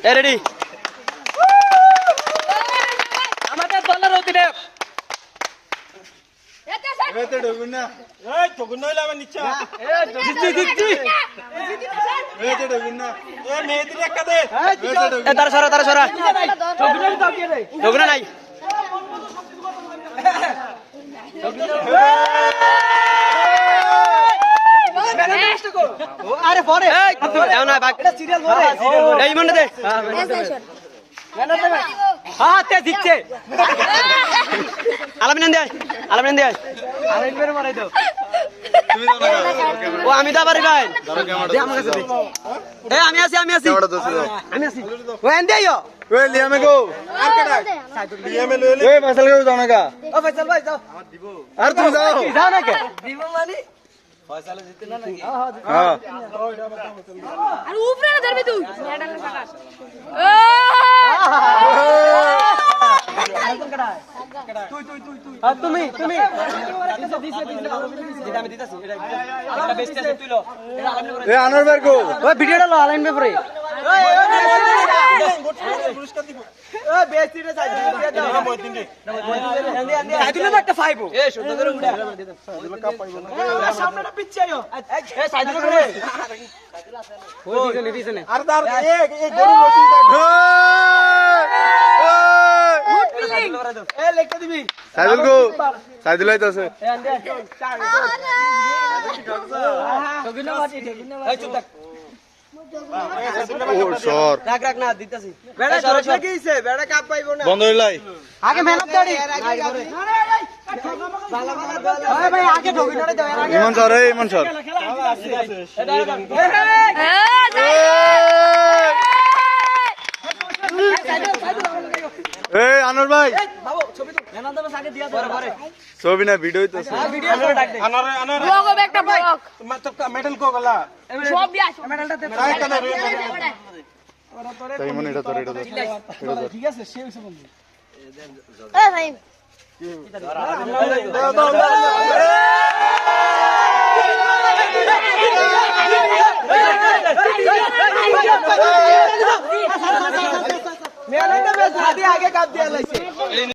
ready আমাদের দলের অধিনায়ক তারা সরা নাই আরে পরে এই মনে দে হ্যাঁ তে দিচ্ছে আলামিন দে মারাই দাও ও আমি তো পারি ভাই আমি আছি ও এন্ডে আইও ওই লিয়ামে গো আর কেডা লিয়ামে লইলে ওই ফয়সাল গো যাও না কা ও ফয়সাল ভাই যাও দিব আর তুমি যাও না কে দিব মানে ফয়সাল জিতে না নাকি হ্যাঁ আর উপরে না ধরবি তুই মেডাল সাকাস তুমি আমি দিতাছি এটা বেস্ট আছে তুই লো এটা আলামিন করে এ আনোয়ার ভাই গো ওই ভিডিওটা লো আলামিন পেপারে পুরস্কার দিব ও বেস্টিটা চাই দিয়ে দাও সাইদুল তো একটা ফাইবো এ সুন্দর করে উড়া সাইদুল কাপ পাইবো না সামনেটা পিছে আইও এ সাইদুল করে ওই পিছনে আর দার এই গরু রসি এ লেখা দিবি সাইদুল গো সাইদুল আইতাছে এ আন্দে সবিনা মাটি এই চুপ থাক ও সর রাখ না দিতাছি বেড়া জোরে লাগিয়েছে বেড়া কাপ পাইবো না বন্ধ হইলাই আগে মেহনত দাঁড়ি ওই ভাই আগে ঢোকিনরে দাও এর আগে ইমন সর এই আনোয়ার ভাই বাবু ছবি তো মেহনত দাও আগে দিয়া দাও পরে ছবি না ভিডিও হইতাছে ভিডিও করে ডাক দে আনার লোগো একটা ব্লক মেডেল কো গলা সব দিয়া মেডালটা দে তাই মনে এটা ধর ঠিক আছে সে হইছে বন্ধু এ ভাই মেলাটা বেশ আগে কাপ দিয়া লাইছে